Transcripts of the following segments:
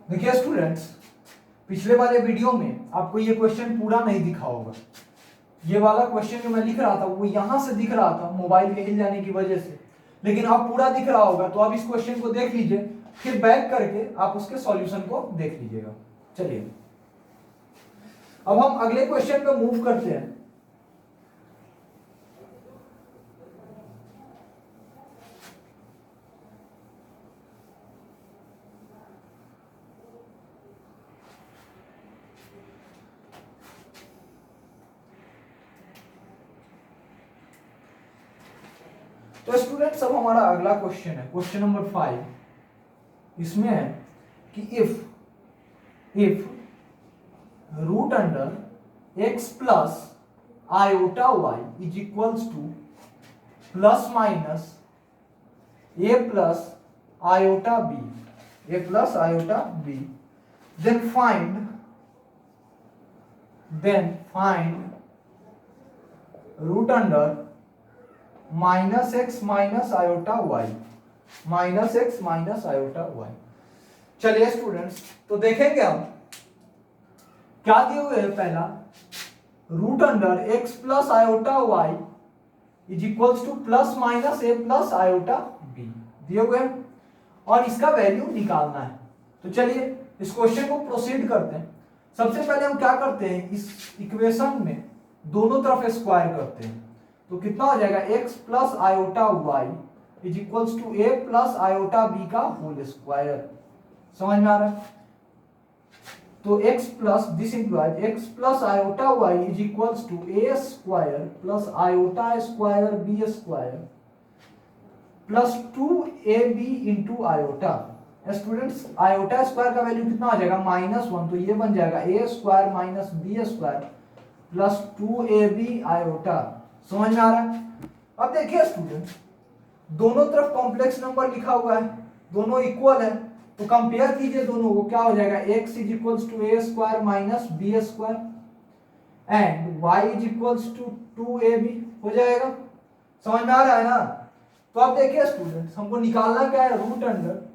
देखिए स्टूडेंट्स, पिछले वाले वीडियो में आपको ये क्वेश्चन पूरा नहीं दिखा होगा। ये वाला क्वेश्चन जो मैं लिख रहा था वो यहां से दिख रहा था मोबाइल के हिल जाने की वजह से, लेकिन अब पूरा दिख रहा होगा। तो आप इस क्वेश्चन को देख लीजिए, फिर बैक करके आप उसके सॉल्यूशन को देख लीजिएगा। चलिए अब हम अगले क्वेश्चन पे मूव करते हैं। तो स्टूडेंट्स अब हमारा अगला क्वेश्चन है क्वेश्चन नंबर 5। इसमें है कि if root under x plus iota y is equals to plus minus a plus iota b then find root under minus x minus iota y चलिए स्टूडेंट्स, तो देखेंगे हम क्या दिए हुए हैं। पहला root under x plus iota y is equals to plus minus a plus iota b दिए हुए हैं और इसका वैल्यू निकालना है। तो चलिए इस क्वेश्चन को प्रोसीड करते हैं। सबसे पहले हम क्या करते हैं, इस इक्वेशन में दोनों तरफ स्क्वायर करते हैं। तो कितना हो जाएगा, x plus iota y is equals to a plus iota b का होल स्क्वायर। समझ में आ रहा है? तो x plus this implies x plus iota y is equals to a square plus iota square b square plus 2ab into iota. Students iota square का value कितना हो जाएगा, -1। तो ये बन जाएगा a square minus b square plus 2ab iota. समझ में आ रहा है? अब देखिए स्टूडेंट, दोनों तरफ कॉम्प्लेक्स नंबर लिखा हुआ है, दोनों इक्वल है, तो कंपेयर कीजिए दोनों को। क्या हो जाएगा, x is equals to a square minus b square and y is equals to 2ab हो जाएगा। समझ में आ रहा है ना? तो अब देखिए स्टूडेंट, हमको निकालना क्या है, root under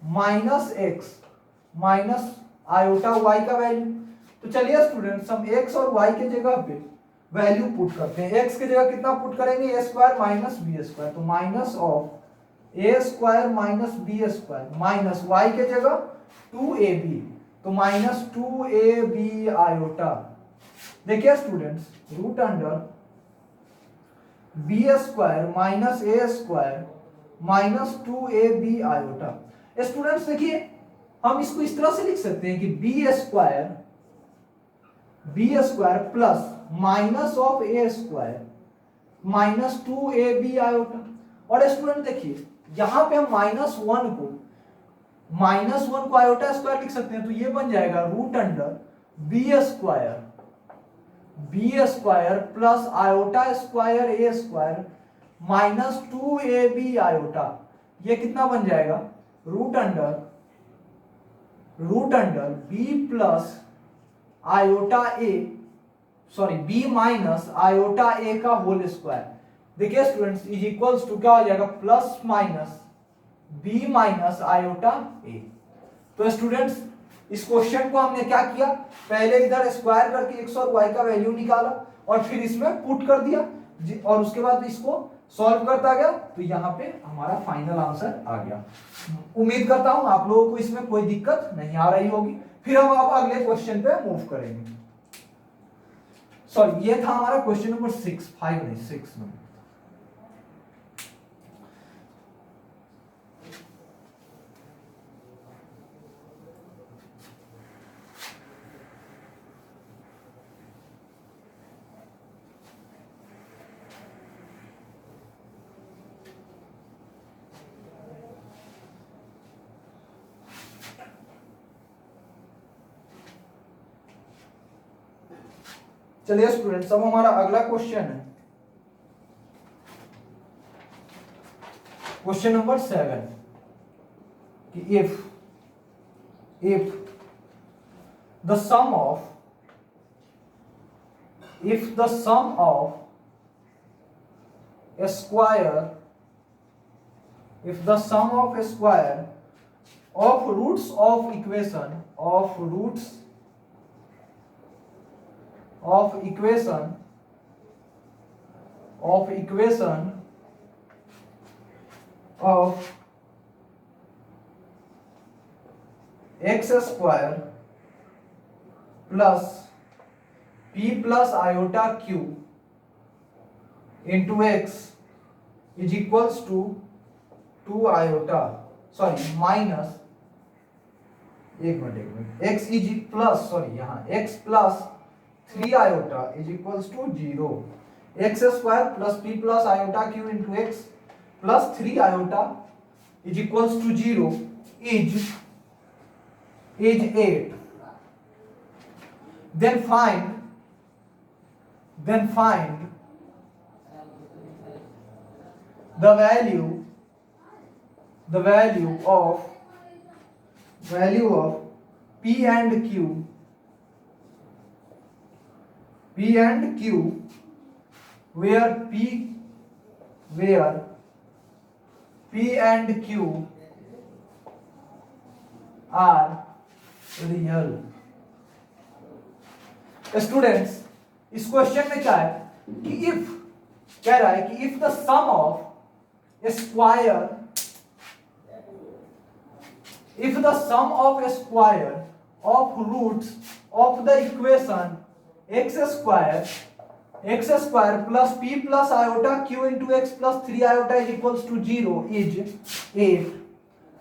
minus x minus iota y का वैल्यू। तो चलिए स्टूडेंट्स, हम x और y के जगह पे वैल्यू पुट करते हैं। x की जगह कितना पुट करेंगे, a square minus b square. तो minus of a square minus b square minus y के जगह 2ab, तो माइनस 2ab आयोटा। देखिए students, root under b square minus a square minus 2ab iota. Students देखिए, हम इसको इस तरह से लिख सकते हैं कि b square plus minus of a square minus 2ab iota. और स्टूडेंट देखिए, यहां पे हम माइनस वन को आयोटा स्क्वायर लिख सकते हैं। तो ये बन जाएगा root under b square plus iota square a square minus 2ab iota. ये कितना बन जाएगा, root under b plus iota a b minus iota a का होल स्क्वायर। देखिए स्टूडेंट्स, इज इक्वल्स टू क्या हो जाएगा, plus minus B minus iota ए। तो स्टूडेंट्स, इस क्वेश्चन को हमने क्या किया, पहले इधर स्क्वायर करके x और y का वैल्यू निकाला और फिर इसमें पुट कर दिया और उसके बाद इसको सॉल्व करता गया। तो यहाँ पे हमारा फाइनल आंसर आ गया। उम्मीद करता हूं आप लोगों को इसमें कोई दिक्कत नहीं आ रही होगी। फिर हम अब अगले क्वेश्चन पे मूव करेंगे। सॉरी, ये था हमारा क्वेश्चन नंबर 6 नंबर। चलिए स्टूडेंट्स, अब हमारा अगला क्वेश्चन है क्वेश्चन नंबर 7 कि if the sum of a square of roots of equation of x square plus p plus iota q into x is equals to 2 iota minus एक minute x इज plus यहाँ x plus 3 iota is equals to 0 x square plus p plus iota q into x plus 3 iota is equals to 0 is 8. Then find the value of p and q where p and q are real. Students इस question में क्या है कि कह रहा है कि if the sum of square of roots of the equation x square plus p plus iota q into x plus 3 iota is equals to 0 is 8.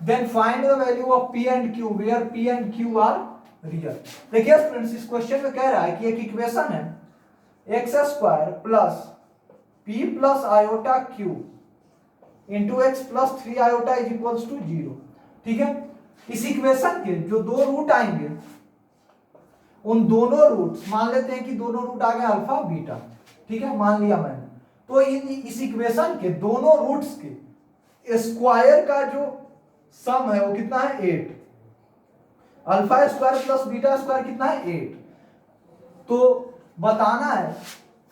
Then find the value of p and q where p and q are real. देखिए students इस question में कह रहा है कि एक equation है x square plus p plus iota q into x plus 3 iota is equals to 0. ठीक है, इस इक्वेशन के जो दो रूट आएंगे उन दोनों रूट्स मान लेते हैं कि दोनों रूट आ गए अल्फा बीटा. ठीक है, मान लिया मैंने. तो इस इक्वेशन के दोनों रूट्स के स्क्वायर का जो सम है वो कितना है 8. Alpha square plus beta square कितना है 8. तो बताना है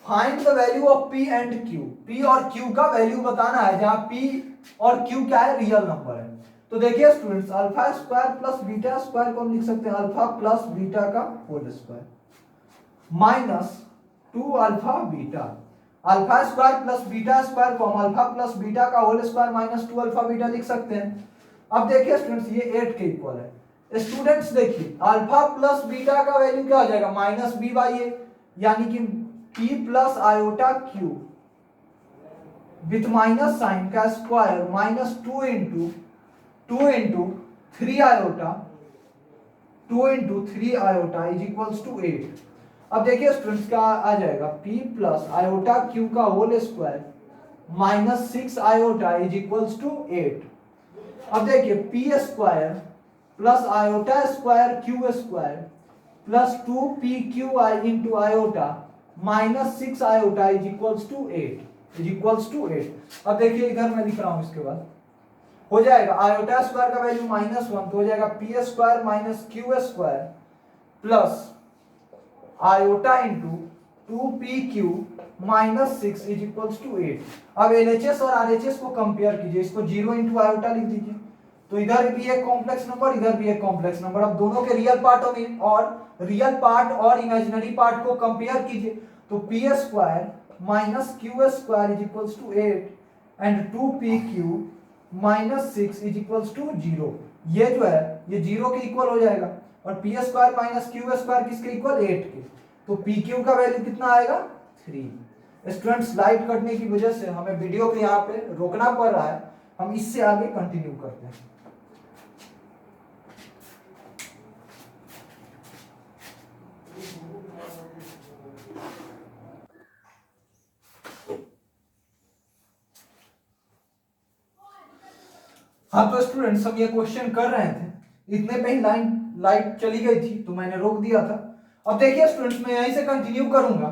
find the value of p and q. p और q का वैल्यू बताना है जहां p और q क्या है रियल नंबर है. तो देखिए students alpha square plus beta square को हम लिख सकते हैं अल्फा प्लस बीटा का whole square minus 2 alpha beta. Alpha square plus beta square को हम अल्फा प्लस बीटा का whole square minus 2 alpha beta लिख सकते हैं. अब देखिए स्टूडेंट्स ये 8 के इक्वल है. स्टूडेंट्स देखिए अल्फा प्लस बीटा का वैल्यू क्या हो जाएगा माइनस बी बाई ए, यानी कि p plus iota q with minus sign का square minus 2 into 3 iota is equals to 8. अब देखिए स्टूडेंट्स क्या आ जाएगा p प्लस आयोटा q का whole square minus 6 iota is equals to 8. अब देखिए p square plus iota square q square plus 2pqi into iota minus 6 iota is equals to 8. अब देखिए इधर मैं लिख रहा हूं इसके बाद हो जाएगा आयोटा स्क्वायर का वैल्यू माइनस 1 तो हो जाएगा p square minus q square plus iota into 2pq minus 6 is equals to 8. अब LHS और RHS को कंपेयर कीजिए, इसको 0 इंटू आयोटा लिख दीजिए. तो इधर भी एक कॉम्प्लेक्स नंबर इधर भी एक कॉम्प्लेक्स नंबर. अब दोनों के रियल पार्ट और इमेजिनरी पार्ट को कंपेयर कीजिए. तो p square minus q square is equals to 8 and 2pq minus 6 is equals to 0. ये जो है ये 0 के इक्वल हो जाएगा और p square minus q square किसके इक्वल 8 के. तो pq का वैल्यू कितना आएगा 3. स्टूडेंट्स लाइट कटने की वजह से हमें वीडियो को यहाँ पे रोकना पड़ रहा है. हम इससे आगे कंटिन्यू करते हैं. हाँ तो स्टूडेंट्स हम ये क्वेश्चन कर रहे थे, इतने पे ही लाइट चली गई थी तो मैंने रोक दिया था. अब देखिए स्टूडेंट्स मैं यहीं से कंटिन्यू करूंगा.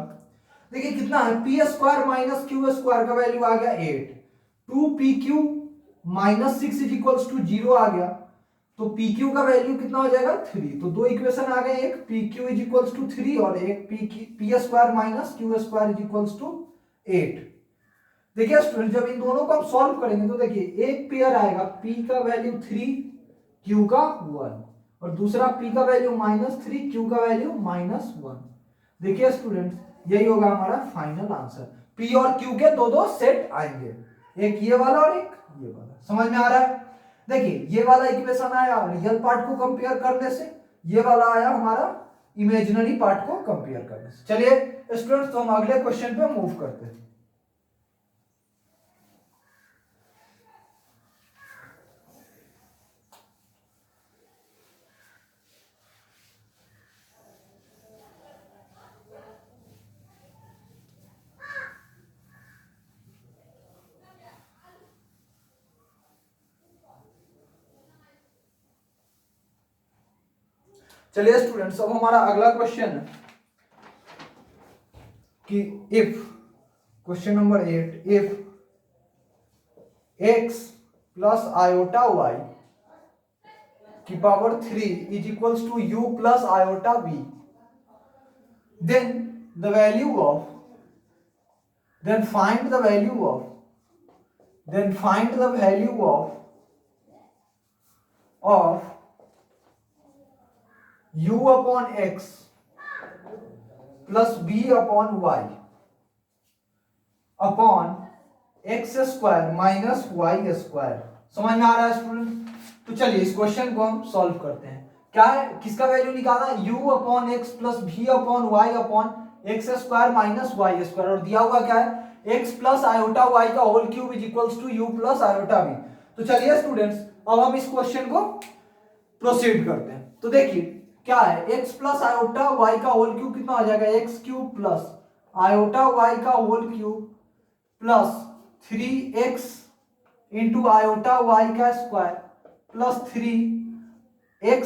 देखिए कितना है p square minus q square का वैल्यू आ गया 8. 2pq minus 6 is equals to 0 आ गया. तो pq का वैल्यू कितना हो जाएगा 3. तो दो इक्वेशन आ गए, एक pq इज इक्वल्स टू 3 और एक p square minus q square is equals to 8. देखिए स्टूडेंट जब इन दोनों को हम सॉल्व करेंगे तो देखिए एक पेयर आएगा p का वैल्यू 3 क्यू का 1 और दूसरा p का वैल्यू -3, क्यू का वैल्यू -1। देखिए स्टूडेंट्स, यही होगा हमारा फाइनल आंसर। p और q के दो सेट आएंगे, एक ये वाला और एक ये वाला। समझ में आ रहा है? देखिए ये वाला इक्वेशन आया रियल पार्ट को कंपेयर करने से, ये वाला आया हमारा इमेजिनरी पार्ट को कंपेयर करने से। चलिए स्टूडेंट्स, तो हम अगले क्वेश्चन पे मूव करते हैं। चलिए स्टूडेंट्स, अब हमारा अगला क्वेश्चन है कि if, question number 8, if x plus iota y की power 3 is equals to u plus iota v, then the value of then find the value of u upon x plus b upon y upon x square minus y square. समझ में आ रहा है student? तो चलिए इस question को हम सॉल्व करते हैं। क्या है, किसका वैल्यू निकालना? u अपॉन एक्स प्लस भी upon y upon x square minus y square, और दिया हुआ क्या है, x प्लस आयोटा वाई का whole cube is equals to u plus iota v। तो चलिए स्टूडेंट्स, अब हम इस क्वेश्चन को प्रोसीड करते हैं। तो देखिए क्या है, x प्लस आयोटा वाई का होल क्यूब कितना हो जाएगा, x cube plus iota y का whole cube plus 3x into iota y का square plus 3x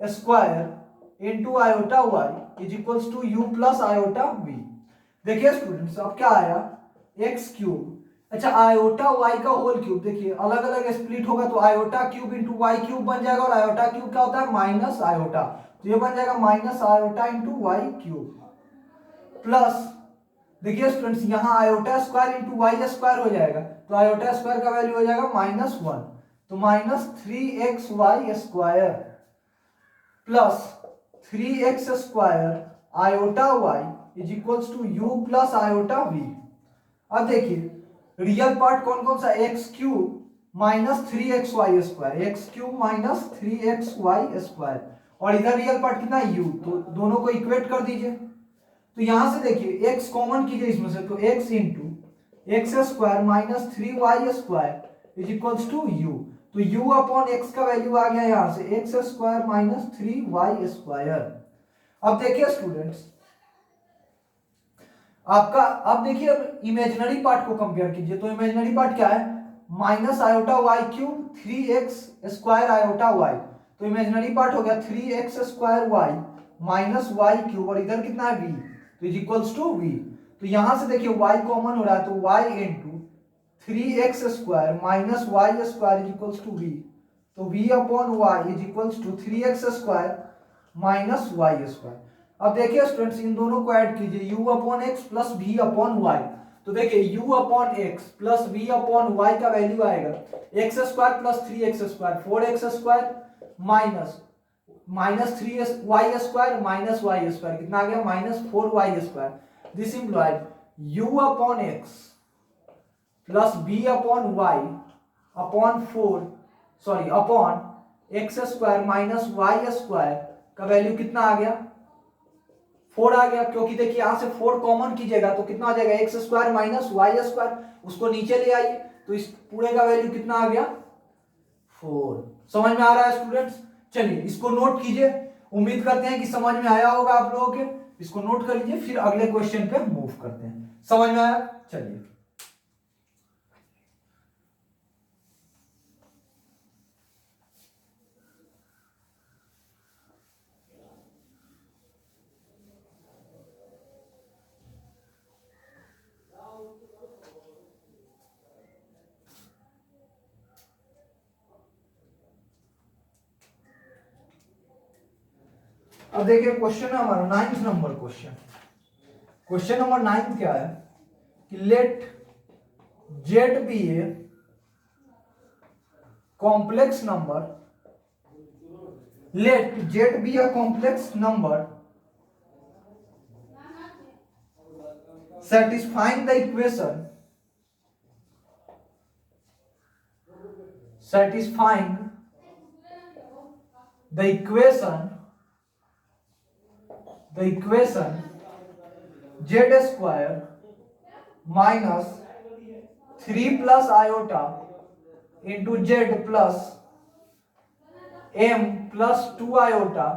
square into iota y is equals to u plus iota v। देखिए students, अब क्या आया, एक्स क्यूब, अच्छा आयोटा वाई का whole cube, देखिए अलग अलग स्प्लिट होगा तो iota cube into y cube बन जाएगा, और आयोटा क्यूब क्या होता है, माइनस आयोटा, तो ये बन जाएगा minus iota into y cube plus, देखिए स्टूडेंट्स यहाँ iota square into y square हो जाएगा, तो आयोटा स्क्वायर का वैल्यू हो जाएगा -1, तो -3xy square plus 3x square iota y is equals to u plus iota v. अब देखिए रियल पार्ट कौन कौन सा, x cube minus 3xy square, x cube minus 3xy square, और इधर रियल पार्ट कितना, u, तो दोनों को इक्वेट कर दीजिए। तो यहां से देखिए x कॉमन कीजिए इसमें से, तो x into x square minus 3y square is equals to u, तो u अपॉन x का वैल्यू आ गया यहां से x square minus 3y square. अब देखिए स्टूडेंट्स आपका, अब देखिए अब इमेजिनरी पार्ट को कंपेयर कीजिए, तो इमेजिनरी पार्ट क्या है, minus iota y cube 3x square iota y, तो इमेजिनरी पार्ट हो गया 3x square y minus y cube, और इधर कितना है v, तो इज इक्वल्स टू v। तो यहां से देखिए y कॉमन हो रहा है, तो y into 3x square minus y square is equals to v, तो v upon y is equals to 3x square minus y square. अब देखिए स्टूडेंट्स इन दोनों को ऐड कीजिए, u upon x plus v upon y, तो देखिए u upon x plus v upon y का वैल्यू आएगा x square plus 3x square 4x square minus 3y square minus y square, कितना आ गया, -4y square. This implied u upon x plus b upon y upon upon x square minus y square का value कितना आ गया, 4 आ गया, क्योंकि देखिए यहां से 4 कॉमन कीजिएगा तो कितना आ जाएगा, x square minus y square, उसको नीचे ले आइए तो इस पूरे का वैल्यू कितना आ गया, 4। समझ में आ रहा है स्टूडेंट्स? चलिए इसको नोट कीजिए, उम्मीद करते हैं कि समझ में आया होगा आप लोगों के। इसको नोट कर लीजिए, फिर अगले क्वेश्चन पे मूव करते हैं। समझ में आया? चलिए अब देखिए क्वेश्चन है हमारा 9th number question. Question number 9 क्या है कि let z be a complex number let z be a complex number satisfying the equation z square minus 3 plus iota into z plus m plus 2 iota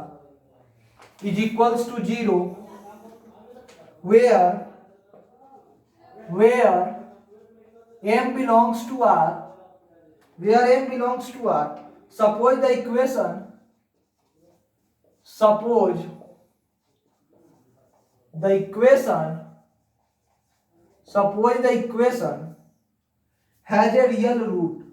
is equals to 0, where m belongs to R, suppose the equation has a real root,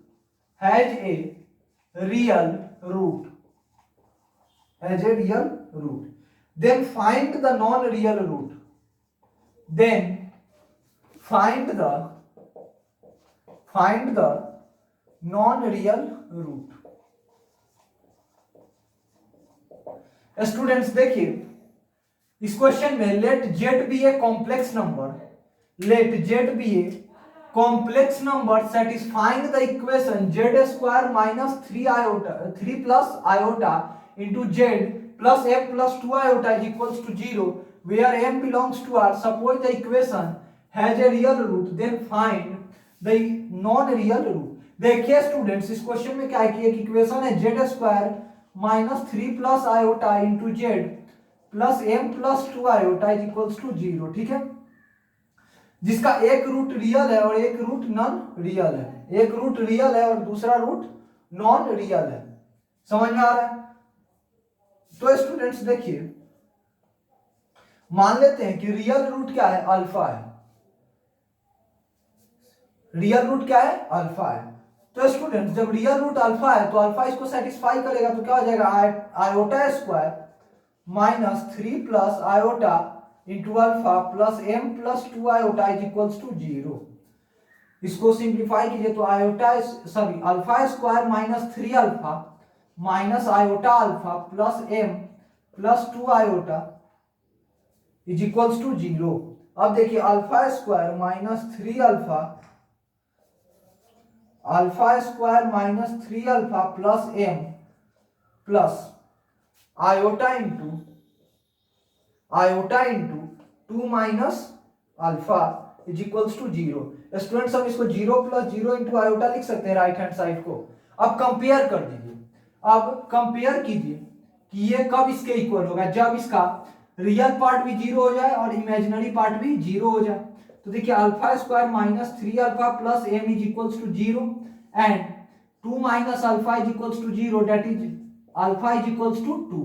then find the non-real root. Students देखिए, इस question में let z be a complex number satisfying the equation z square minus 3 plus iota into z plus m plus 2 iota is equals to 0, where m belongs to R. Suppose the equation has a real root, then find the non-real root. देखिए students, इस question में क्या किया कि equation है z square minus 3 plus iota into Z plus m plus 2 iota is equals to 0, ठीक है, जिसका एक रूट रियल है और एक रूट नॉन रियल है, एक रूट रियल है और दूसरा रूट नॉन रियल है। समझ में आ रहा है? तो स्टूडेंट्स देखिए, मान लेते हैं कि रियल रूट क्या है, अल्फा है, रियल रूट क्या है, अल्फा है। तो स्टूडेंट्स जब रियल रूट अल्फा है तो अल्फा इसको सेटिस्फाई करेगा, तो क्या हो जाएगा, iota square minus 3 plus iota into alpha plus m plus 2 iota is equals to 0। इसको सिंप्लीफाई कीजिए तो alpha square minus 3 alpha minus iota alpha plus m plus 2 iota is equals to 0। अब देखिए alpha square minus 3 alpha plus m plus iota into 2 minus alpha is equals to 0। Students हम इसको 0 plus 0 into iota लिख सकते हैं right hand side को। अब compare कर दीजिए, अब कंपेयर कीजिए कि ये कब इसके इक्वल होगा, जब इसका रियल पार्ट भी 0 हो जाए और इमेजिनरी पार्ट भी 0 हो जाए। तो देखिए alpha square minus 3 alpha plus m is equals to 0 and 2 minus alpha is equals to 0, that is alpha is equals to 2।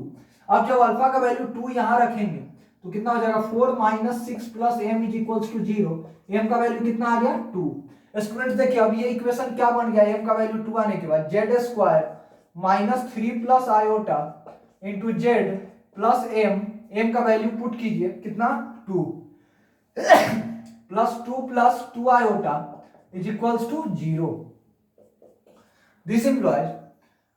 अब जब अल्फा का वैल्यू 2 यहां रखेंगे तो कितना हो जाएगा, 4 minus 6 plus m is equals to 0, m का वैल्यू कितना आ गया, 2। स्टूडेंट्स देखिए अब ये इक्वेशन क्या बन गया, m का वैल्यू 2 आने के बाद z square minus 3 plus iota into Z plus m का वैल्यू पुट कीजिए कितना, 2 plus 2 iota is equals to 0। This implies,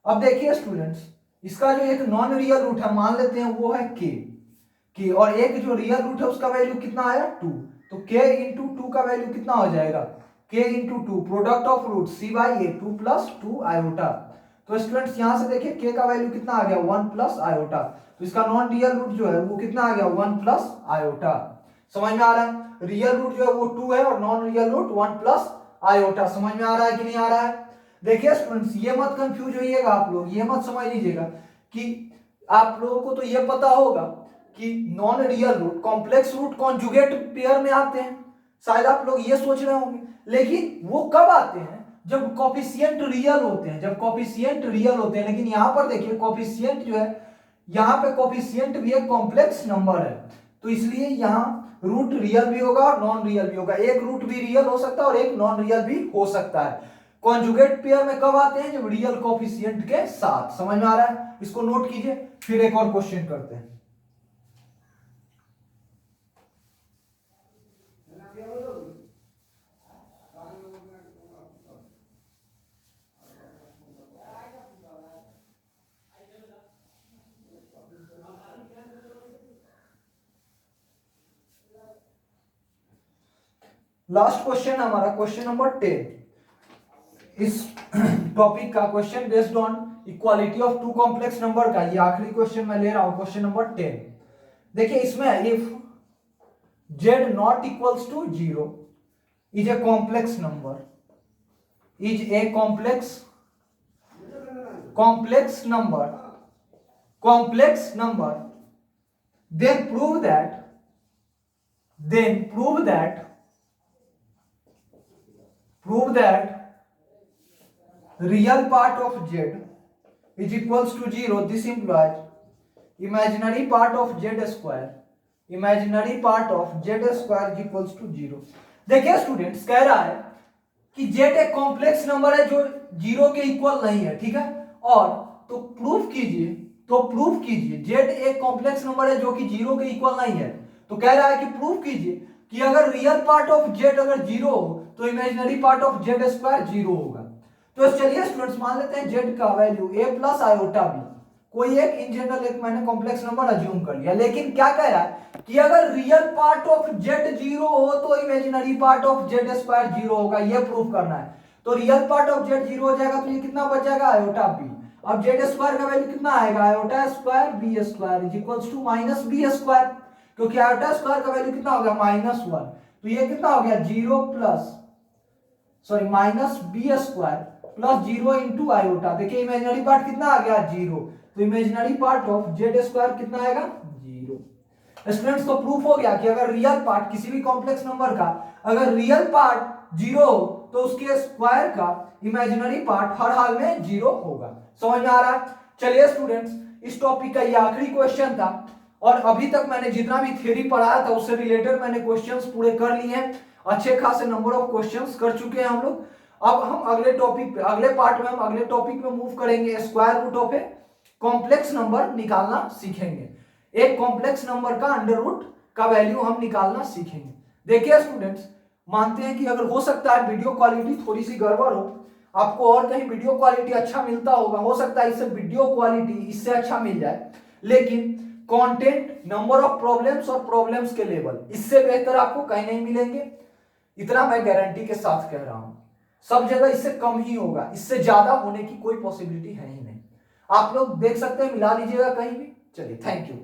अब देखिए स्टूडेंट्स, इसका जो एक नॉन रियल रूट है मान लेते हैं वो है k, और एक जो रियल रूट है उसका वैल्यू कितना आया, 2। तो k इंटू 2 का वैल्यू कितना हो जाएगा, k into 2 product of root c by A 2 plus 2 iota. तो स्टूडेंट्स यहां से देखिए k का वैल्यू कितना आ गया, 1 प्लस आयोटा, तो इसका नॉन रियल रूट जो है वो कितना आ गया, 1 प्लस आयोटा। समझ में आ रहा है? रियल रूट जो है वो 2 है और non real root 1 plus iota. समझ में आ रहा है कि नहीं आ रहा है? देखिए स्टूडेंट्स ये मत कंफ्यूज होइएगा आप लोग, ये मत समझ लीजिएगा कि आप लोगों को तो ये पता होगा कि non real root complex root conjugate pair में आते हैं, शायद आप लोग ये सोच रहे होंगे, लेकिन वो कब आते हैं, जब कॉफिशिएंट रियल होते हैं, लेकिन यहां पर देखिए कॉफिशिएंट जो है, यहां पे कॉफिशिएंट भी एक कॉम्प्लेक्स नंबर है, तो इसलिए यहां रूट रियल भी होगा और नॉन रियल भी होगा, एक रूट भी रियल हो सकता है और एक नॉन रियल भी हो सकता है। कॉन्जुगेट पेयर में कब आते हैं, जब रियल कोफिशिएंट के साथ। समझ में आ रहा है? इसको नोट कीजिए, फिर एक और क्वेश्चन करते हैं। लास्ट क्वेश्चन हमारा क्वेश्चन नंबर 10 इस टॉपिक का question based on equality of two complex number का, ये आखिरी क्वेश्चन मैं ले रहा हूं, क्वेश्चन नंबर 10। देखिए इसमें if z not equals to 0 is a complex number, is a complex number, then prove that real part of z is equals to 0. This implies imaginary part of z square is equals to 0. देखिए students कह रहा है कि z एक complex number है जो 0 के equal नहीं है, ठीक है, और तो प्रूफ कीजिए z एक कॉम्प्लेक्स नंबर है जो कि 0 के इक्वल नहीं है। तो कह रहा है कि प्रूफ कीजिए कि अगर रियल पार्ट ऑफ z अगर 0 हो तो imaginary part of z square 0 होगा। तो चलिए स्टूडेंट्स मान लेते हैं z का value a plus iota b, कोई एक इन जनरल एक मैंने कॉम्प्लेक्स नंबर अज्यूम कर लिया, लेकिन क्या कह रहा है कि अगर रियल पार्ट ऑफ z 0 हो तो imaginary part of z square 0 होगा, ये प्रूफ करना है। तो रियल पार्ट ऑफ z 0 हो जाएगा तो ये कितना बच जाएगा आयोटा b। अब z स्क्वायर का वैल्यू कितना आएगा iota square b square is equals to minus b square, क्योंकि आयोटा स्क्वायर का वैल्यू कितना हो गया -1, तो ये कितना हो गया 0 plus minus b square plus 0 into iota. देखिए इमेजिनरी पार्ट कितना आ गया 0, तो imaginary part of z square कितना आएगा 0। स्टूडेंट्स तो प्रूफ हो गया कि अगर रियल पार्ट किसी भी कॉम्प्लेक्स नंबर का अगर रियल पार्ट 0 हो तो उसके स्क्वायर का इमेजिनरी पार्ट हर हाल में 0 होगा। समझ में आ रहा है? चलिए स्टूडेंट्स इस टॉपिक का ये आखिरी क्वेश्चन था, और अभी तक मैंने जितना भी थ्योरी पढ़ाया था उससे रिलेटेड मैंने क्वेश्चंस पूरे कर लिए हैं, अच्छे खासे नंबर ऑफ क्वेश्चंस कर चुके हैं हम लोग। अब हम अगले टॉपिक पे अगले पार्ट में हम अगले टॉपिक में मूव करेंगे, square root of a complex number निकालना सीखेंगे, एक कॉम्प्लेक्स नंबर का अंडर रूट का वैल्यू हम निकालना सीखेंगे। देखिए स्टूडेंट्स मानते हैं कि अगर हो सकता है वीडियो क्वालिटी थोड़ी सी गड़बड़ हो, आपको और कहीं वीडियो क्वालिटी अच्छा मिलता होगा, हो सकता है इससे वीडियो क्वालिटी इससे अच्छा मिल जाए, लेकिन कंटेंट नंबर ऑफ प्रॉब्लम्स और प्रॉब्लम्स के लेवल इससे बेहतर आपको कहीं नहीं मिलेंगे, इतना मैं गारंटी के साथ कह रहा हूं। सब जगह इससे कम ही होगा, इससे ज्यादा होने की कोई पॉसिबिलिटी है ही नहीं। आप लोग देख सकते हैं, मिला लीजिएगा कहीं भी। चलिए थैंक यू।